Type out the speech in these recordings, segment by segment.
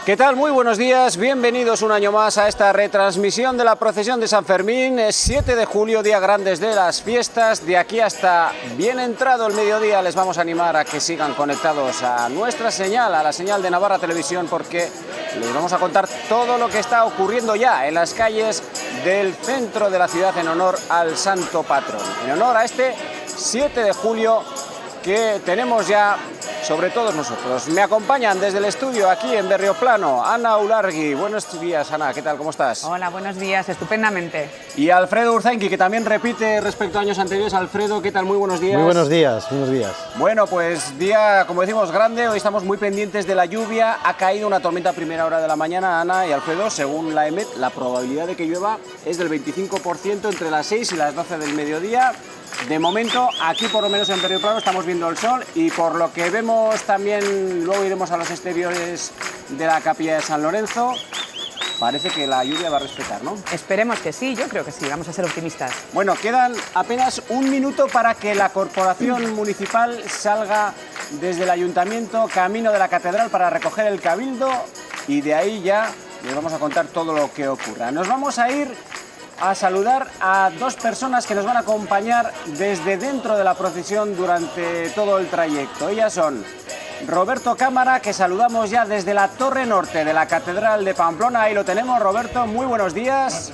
¿Qué tal? Muy buenos días, bienvenidos un año más a esta retransmisión de la procesión de San Fermín. Es 7 de julio, día grandes de las fiestas. De aquí hasta bien entrado el mediodía les vamos a animar a que sigan conectados a nuestra señal, a la señal de Navarra Televisión, porque les vamos a contar todo lo que está ocurriendo ya en las calles del centro de la ciudad en honor al santo patrón, en honor a este 7 de julio que tenemos ya sobre todos nosotros. Me acompañan desde el estudio aquí en Berrioplano, Ana Ulargui. Buenos días, Ana, ¿qué tal? ¿Cómo estás? Hola, buenos días, estupendamente. Y Alfredo Urzainqui, que también repite respecto a años anteriores. Alfredo, ¿qué tal? Muy buenos días. Muy buenos días, buenos días. Bueno, pues día, como decimos, grande. Hoy estamos muy pendientes de la lluvia. Ha caído una tormenta a primera hora de la mañana, Ana y Alfredo. Según la EMET, la probabilidad de que llueva es del 25% entre las 6 y las 12 del mediodía. De momento, aquí por lo menos en Berrioplano estamos viendo el sol y por lo que vemos también, luego iremos a los exteriores de la capilla de San Lorenzo, parece que la lluvia va a respetar, ¿no? Esperemos que sí, yo creo que sí, vamos a ser optimistas. Bueno, quedan apenas un minuto para que la corporación municipal salga desde el ayuntamiento, camino de la catedral para recoger el cabildo y de ahí ya les vamos a contar todo lo que ocurra. Nos vamos a ir a saludar a dos personas que nos van a acompañar desde dentro de la procesión durante todo el trayecto. Ellas son Roberto Cámara, que saludamos ya desde la torre norte de la Catedral de Pamplona. Ahí lo tenemos, Roberto, muy buenos días.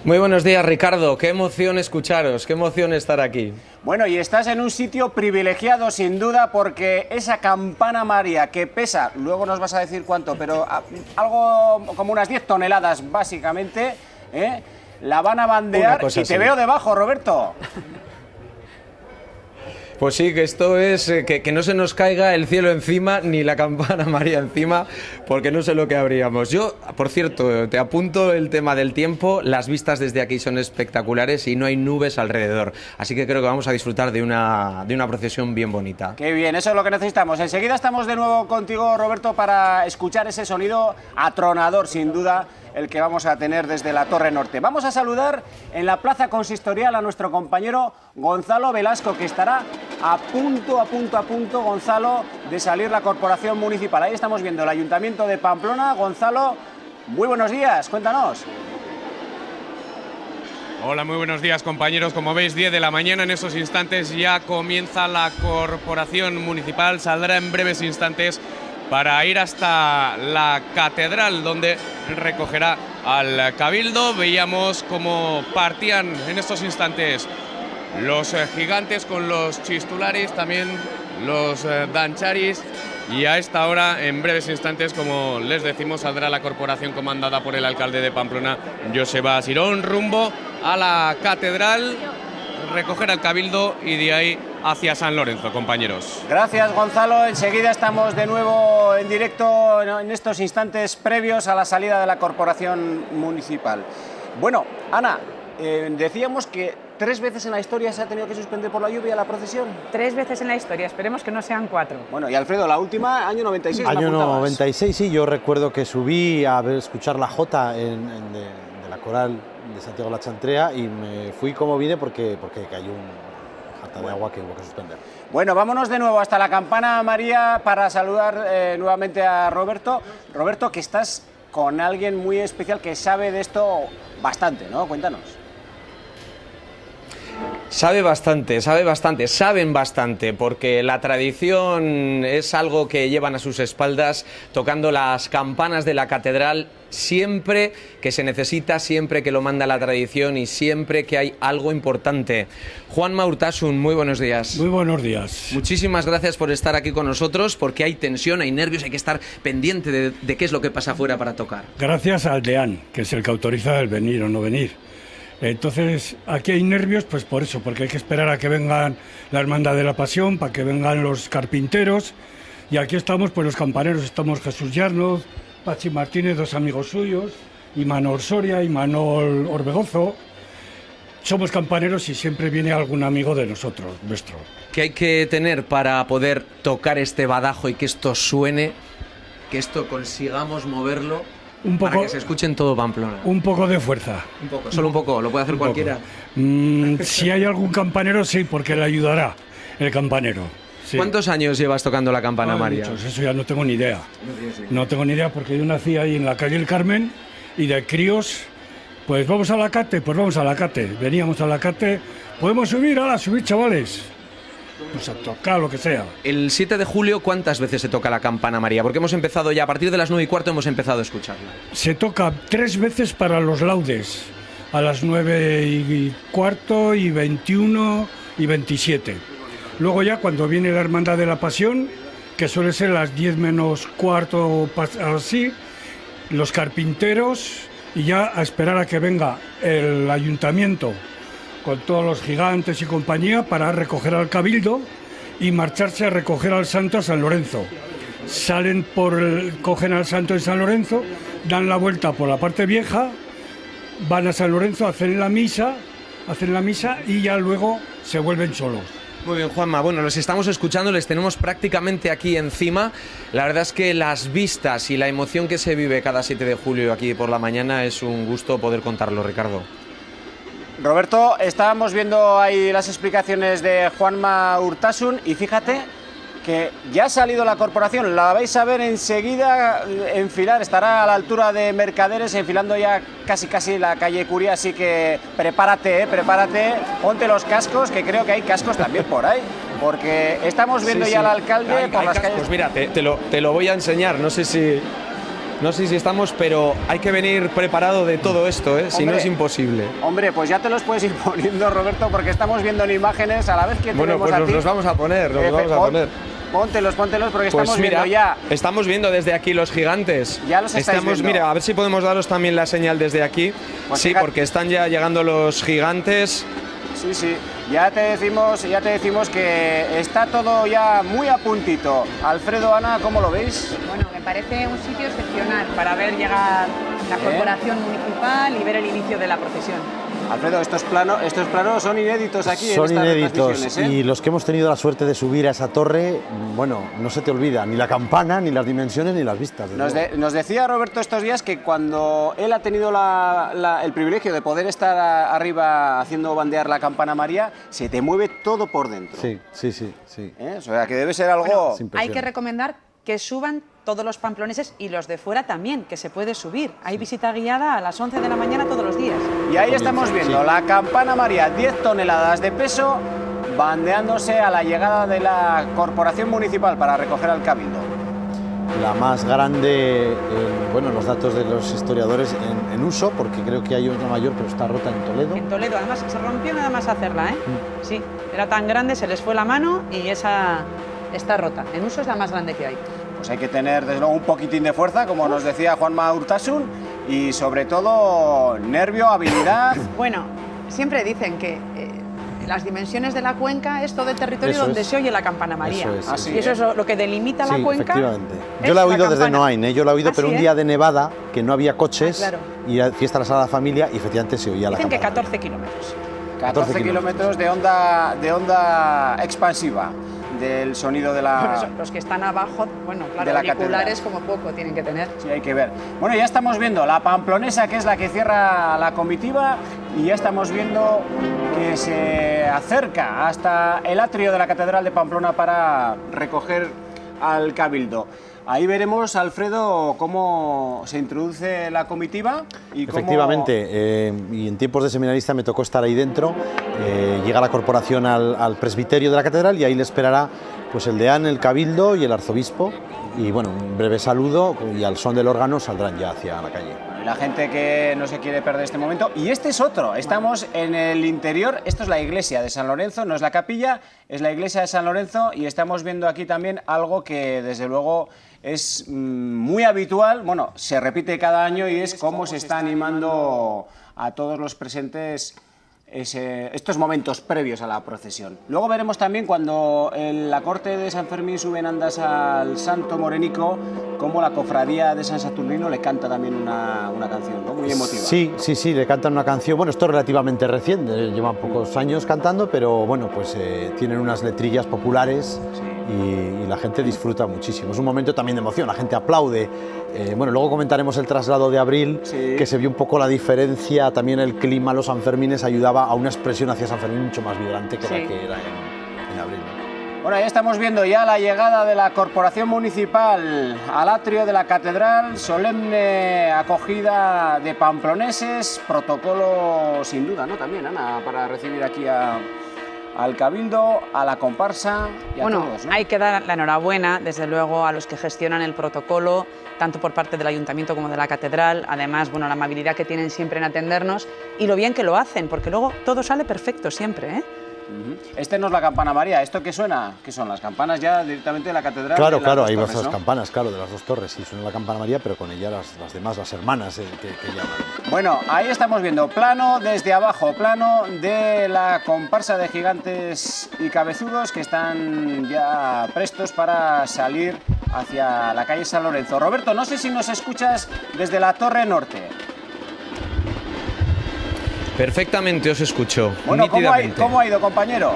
Muy buenos días, Ricardo. Qué emoción escucharos, qué emoción estar aquí. Bueno, y estás en un sitio privilegiado sin duda, porque esa campana María que pesa, luego nos vas a decir cuánto, pero algo como unas 10 toneladas básicamente, la van a bandear y te veo debajo, Roberto. Pues sí, que esto es que no se nos caiga el cielo encima ni la campana María encima, porque no sé lo que habríamos. Yo, por cierto, te apunto el tema del tiempo. Las vistas desde aquí son espectaculares y no hay nubes alrededor. Así que creo que vamos a disfrutar de una procesión bien bonita. Qué bien, eso es lo que necesitamos. Enseguida estamos de nuevo contigo, Roberto, para escuchar ese sonido atronador, sin duda, el que vamos a tener desde la Torre Norte. Vamos a saludar en la plaza consistorial a nuestro compañero Gonzalo Velasco, que estará a punto, Gonzalo, de salir la corporación municipal. Ahí estamos viendo el Ayuntamiento de Pamplona. Gonzalo, muy buenos días, cuéntanos. Hola, muy buenos días, compañeros. Como veis, 10 de la mañana, en esos instantes ya comienza la corporación municipal. Saldrá en breves instantes para ir hasta la catedral, donde recogerá al cabildo. Veíamos cómo partían en estos instantes los gigantes con los chistularis, también los dancharis, y a esta hora, en breves instantes, como les decimos, saldrá la corporación comandada por el alcalde de Pamplona, Joseba Sirón, rumbo a la catedral, recoger al cabildo y de ahí hacia San Lorenzo, compañeros. Gracias, Gonzalo. Enseguida estamos de nuevo en directo en estos instantes previos a la salida de la corporación municipal. Bueno, Ana, decíamos que 3 veces en la historia se ha tenido que suspender por la lluvia la procesión. 3 veces en la historia, esperemos que no sean 4. Bueno, y Alfredo, la última, año 96. Año 96, sí, yo recuerdo que subí a escuchar la jota de la coral de Santiago la Chantrea y me fui como vine porque cayó un jata de agua que hubo que suspender. Bueno, vámonos de nuevo hasta la campana María para saludar nuevamente a Roberto. Roberto, que estás con alguien muy especial que sabe de esto bastante, ¿no? Cuéntanos. Saben bastante, porque la tradición es algo que llevan a sus espaldas, tocando las campanas de la catedral siempre que se necesita, siempre que lo manda la tradición y siempre que hay algo importante. Juanma Urtasun, muy buenos días. Muy buenos días. Muchísimas gracias por estar aquí con nosotros, porque hay tensión, hay nervios, hay que estar pendiente de qué es lo que pasa afuera para tocar. Gracias al deán, que es el que autoriza el venir o no venir. Entonces, aquí hay nervios, pues por eso, porque hay que esperar a que vengan la Hermandad de la Pasión, para que vengan los carpinteros, y aquí estamos, pues los campaneros, estamos Jesús Yarnoz, Pachi Martínez, 2 amigos suyos, Imanol Soria, Imanol Orbegozo. Somos campaneros y siempre viene algún amigo de nosotros, nuestro. ¿Qué hay que tener para poder tocar este badajo y que esto suene, que esto consigamos moverlo? Para que se escuche en todo Pamplona. Un poco de fuerza. Un poco, solo un poco, lo puede hacer cualquiera. Si hay algún campanero, sí, porque le ayudará el campanero. Sí. ¿Cuántos años llevas tocando la campana, Ay, María? muchos, eso ya no tengo ni idea. No tengo ni idea porque yo nací ahí en la calle El Carmen y de críos, pues vamos a la cate, pues vamos a la cate. Veníamos a la cate, podemos subir, ahora subir chavales. Pues a tocar lo que sea. El 7 de julio, ¿cuántas veces se toca la campana, María? Porque hemos empezado ya, a partir de las 9:15 hemos empezado a escucharla. Se toca 3 veces para los laudes, a las 9:15 y 21 y 27. Luego ya cuando viene la Hermandad de la Pasión, que suele ser las 10 menos cuarto, así, los carpinteros y ya a esperar a que venga el ayuntamiento con todos los gigantes y compañía para recoger al Cabildo y marcharse a recoger al santo a San Lorenzo. Salen cogen al santo en San Lorenzo, dan la vuelta por la parte vieja, van a San Lorenzo, hacen la misa y ya luego se vuelven solos. Muy bien, Juanma. Bueno, los estamos escuchando, les tenemos prácticamente aquí encima. La verdad es que las vistas y la emoción que se vive cada 7 de julio aquí por la mañana es un gusto poder contarlo, Ricardo. Roberto, estábamos viendo ahí las explicaciones de Juanma Urtasun y fíjate que ya ha salido la corporación, la vais a ver enseguida enfilar, estará a la altura de Mercaderes, enfilando ya casi la calle Curia, así que prepárate, ponte los cascos, que creo que hay cascos también por ahí, porque estamos viendo ya al alcalde por las calles. Pues mira, te lo voy a enseñar, no sé si estamos, pero hay que venir preparado de todo esto, ¿eh? Si no es imposible. Hombre, pues ya te los puedes ir poniendo, Roberto, porque estamos viendo en imágenes a la vez que tenemos pues a nos ti. los vamos a poner, Póntelos, porque pues estamos mira, viendo ya. Estamos viendo desde aquí los gigantes. Ya los estáis viendo. Mira, a ver si podemos daros también la señal desde aquí. Pues sí, fíjate, porque están ya llegando los gigantes. Sí, ya te decimos que está todo ya muy a puntito. Alfredo, Ana, ¿cómo lo veis? Bueno, me parece un sitio excepcional para ver llegar la corporación municipal y ver el inicio de la procesión. Alfredo, estos planos son inéditos aquí Son en estas inéditos retransmisiones, ¿eh? y los que hemos tenido la suerte de subir a esa torre, bueno, no se te olvida ni la campana, ni las dimensiones, ni las vistas. Nos decía Roberto estos días que cuando él ha tenido el privilegio de poder estar arriba haciendo bandear la campana María, se te mueve todo por dentro. Sí. O sea, que debe ser algo... Hay que recomendar que suban todos los pamploneses y los de fuera también, que se puede subir. Hay visita guiada a las 11 de la mañana todos los días. Y ahí estamos viendo la campana María, 10 toneladas de peso, bandeándose a la llegada de la corporación municipal para recoger al Cabildo. La más grande, bueno, los datos de los historiadores en uso, porque creo que hay otra mayor, pero está rota en Toledo. En Toledo, además, se rompió nada más hacerla, ¿eh? Sí, era tan grande, se les fue la mano y esa está rota. En uso es la más grande que hay. Pues hay que tener, desde luego, un poquitín de fuerza, como nos decía Juanma Urtasun, y sobre todo nervio, habilidad. Bueno, siempre dicen que las dimensiones de la cuenca es todo el territorio Eso donde es. se oye la campana María. Eso es, y eso es lo que delimita la cuenca. Efectivamente. es Yo la he la oído desde campana. Noain, yo la he oído, pero un día de nevada, que no había coches, claro. y era fiesta a la Sagrada Familia, y efectivamente se oía la Dicen que campana. 14 kilómetros. 14 kilómetros de onda expansiva del sonido de Por la... eso, los que están abajo, bueno, de claro, la auriculares como poco tienen que tener. Sí, hay que ver. Bueno, ya estamos viendo la pamplonesa, que es la que cierra la comitiva, y ya estamos viendo que se acerca hasta el atrio de la Catedral de Pamplona para recoger al Cabildo. Ahí veremos, Alfredo, cómo se introduce la comitiva y cómo... Efectivamente, y en tiempos de seminarista me tocó estar ahí dentro. Llega la corporación al presbiterio de la catedral y ahí le esperará pues el deán, el cabildo y el arzobispo. Y bueno, un breve saludo y al son del órgano saldrán ya hacia la calle. La gente que no se quiere perder este momento. Y este es otro, estamos en el interior, esto es la iglesia de San Lorenzo, no es la capilla, es la iglesia de San Lorenzo, y estamos viendo aquí también algo que desde luego es muy habitual, bueno, se repite cada año, y es cómo se está animando a todos los presentes estos momentos previos a la procesión. Luego veremos también cuando en la corte de San Fermín suben andas al Santo Morenico, cómo la cofradía de San Saturnino le canta también una canción, ¿no? Muy emotiva. Sí, le cantan una canción. Bueno, esto es relativamente reciente, llevan pocos años cantando, pero bueno, pues tienen unas letrillas populares. Sí. Y la gente disfruta muchísimo. Es un momento también de emoción, la gente aplaude. Bueno, luego comentaremos el traslado de abril, sí, que se vio un poco la diferencia, también el clima, los Sanfermines ayudaba a una expresión hacia San Fermín mucho más vibrante que la que era en abril. Bueno, ahí estamos viendo ya la llegada de la Corporación Municipal al atrio de la Catedral, solemne acogida de pamploneses, protocolo sin duda, ¿no? También, Ana, para recibir aquí al Cabildo, a la comparsa y a todos, ¿no? Hay que dar la enhorabuena, desde luego, a los que gestionan el protocolo, tanto por parte del Ayuntamiento como de la Catedral. Además, bueno, la amabilidad que tienen siempre en atendernos y lo bien que lo hacen, porque luego todo sale perfecto siempre, ¿eh? Este no es la campana María, ¿esto qué suena? ¿Qué son las campanas ya directamente de la catedral? Claro, de las claro, dos hay torres, las ¿no? campanas, claro, de las dos torres, sí, suena la campana María, pero con ella las demás, las hermanas que llaman. Bueno, ahí estamos viendo plano desde abajo, plano de la comparsa de gigantes y cabezudos que están ya prestos para salir hacia la calle San Lorenzo. Roberto, no sé si nos escuchas desde la Torre Norte. Perfectamente os escucho, Bueno, nítidamente. ¿cómo ha ido, compañero?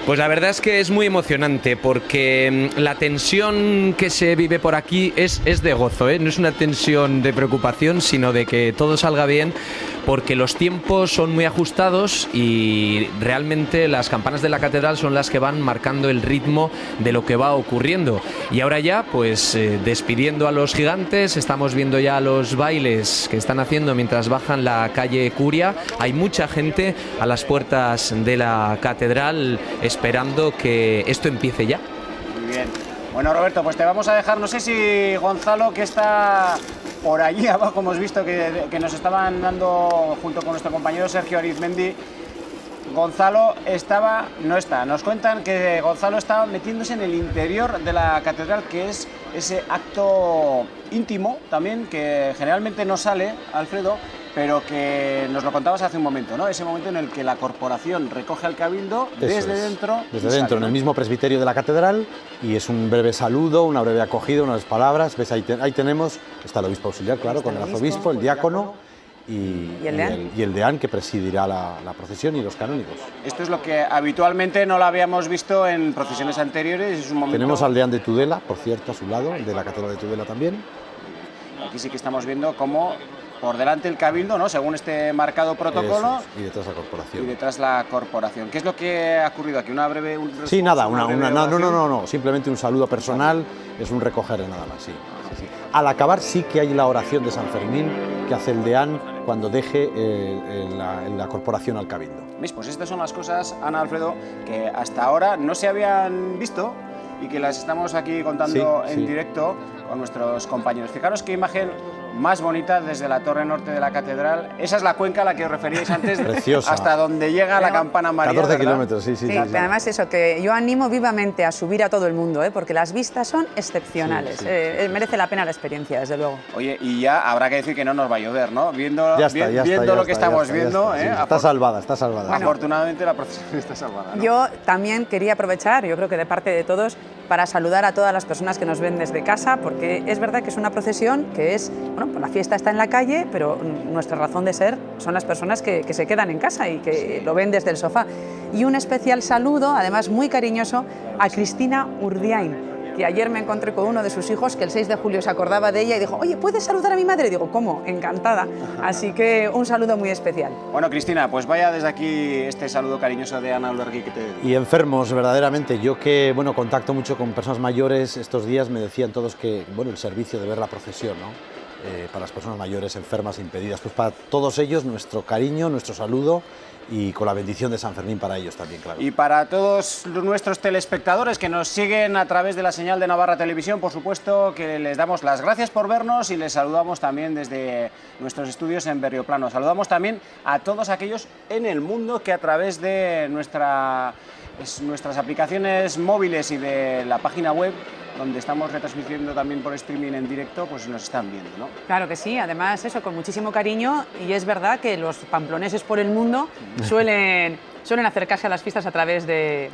Pues la verdad es que es muy emocionante porque la tensión que se vive por aquí es de gozo, ¿eh? No es una tensión de preocupación, sino de que todo salga bien, porque los tiempos son muy ajustados y realmente las campanas de la catedral son las que van marcando el ritmo de lo que va ocurriendo. Y ahora ya, pues despidiendo a los gigantes, estamos viendo ya los bailes que están haciendo mientras bajan la calle Curia. Hay mucha gente a las puertas de la catedral esperando que esto empiece ya. Muy bien. Bueno, Roberto, pues te vamos a dejar, no sé si Gonzalo, que está por allí abajo, hemos visto que nos estaban dando, junto con nuestro compañero Sergio Arizmendi, Gonzalo no está. Nos cuentan que Gonzalo está metiéndose en el interior de la catedral, que es ese acto íntimo también, que generalmente no sale, Alfredo, pero que nos lo contabas hace un momento, ¿no? Ese momento en el que la corporación recoge al cabildo desde dentro. Desde dentro, en el mismo presbiterio de la catedral, y es un breve saludo, una breve acogida, unas palabras. ¿Ves? Ahí tenemos, está el obispo auxiliar, claro, con el arzobispo, el diácono y el deán que presidirá la procesión y los canónigos. Esto es lo que habitualmente no lo habíamos visto en procesiones anteriores. Es un momento... Tenemos al deán de Tudela, por cierto, a su lado, el de la catedral de Tudela también. Aquí sí que estamos viendo cómo por delante el cabildo, ¿no? Según este marcado protocolo. Eso es, y detrás la corporación. Y detrás la corporación. ¿Qué es lo que ha ocurrido aquí? ¿Una breve...? Sí, nada, no, simplemente un saludo personal, es un recoger nada más, sí. Al acabar sí que hay la oración de San Fermín que hace el deán cuando deje la corporación al cabildo. ¿Veis? Pues estas son las cosas, Ana, Alfredo, que hasta ahora no se habían visto y que las estamos aquí contando en directo con nuestros compañeros. Fijaros qué imagen más bonita desde la torre norte de la catedral. Esa es la cuenca a la que os referíais antes. Preciosa. Hasta donde llega la campana María. 14 ¿verdad? kilómetros, sí. Además eso, que yo animo vivamente a subir a todo el mundo, porque las vistas son excepcionales. Merece la pena la experiencia, desde luego. Oye, y ya habrá que decir que no nos va a llover, ¿no? Viendo lo que estamos viendo. Está salvada. Bueno, afortunadamente la procesión está salvada, ¿no? Yo también quería aprovechar, yo creo que de parte de todos, para saludar a todas las personas que nos ven desde casa, porque es verdad que es una procesión que es, bueno, pues la fiesta está en la calle, pero nuestra razón de ser son las personas que se quedan en casa y que lo ven desde el sofá. Y un especial saludo, además muy cariñoso, a Cristina Urdiain, que ayer me encontré con uno de sus hijos que el 6 de julio se acordaba de ella y dijo, oye, ¿puedes saludar a mi madre? Y digo, ¿cómo? Encantada. Así que un saludo muy especial. Bueno, Cristina, pues vaya desde aquí este saludo cariñoso de Ana Oldergui que te dedico. Y enfermos, verdaderamente. Yo que, bueno, contacto mucho con personas mayores, estos días me decían todos que, bueno, el servicio de ver la procesión, ¿no? Para las personas mayores, enfermas, impedidas, pues para todos ellos nuestro cariño, nuestro saludo y con la bendición de San Fermín para ellos también, claro. Y para todos nuestros telespectadores que nos siguen a través de la señal de Navarra Televisión, por supuesto que les damos las gracias por vernos y les saludamos también desde nuestros estudios en Berrioplano. Saludamos también a todos aquellos en el mundo que a través de nuestras aplicaciones móviles y de la página web, donde estamos retransmitiendo también por streaming en directo, pues nos están viendo, ¿no? Claro que sí, además eso, con muchísimo cariño, y es verdad que los pamploneses por el mundo suelen acercarse a las fiestas a través de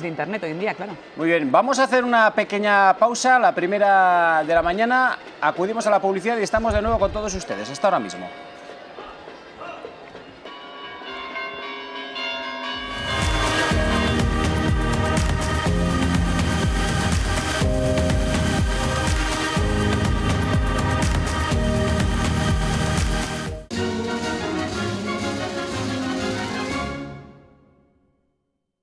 internet hoy en día, claro. Muy bien, vamos a hacer una pequeña pausa, la primera de la mañana, acudimos a la publicidad y estamos de nuevo con todos ustedes. Hasta ahora mismo.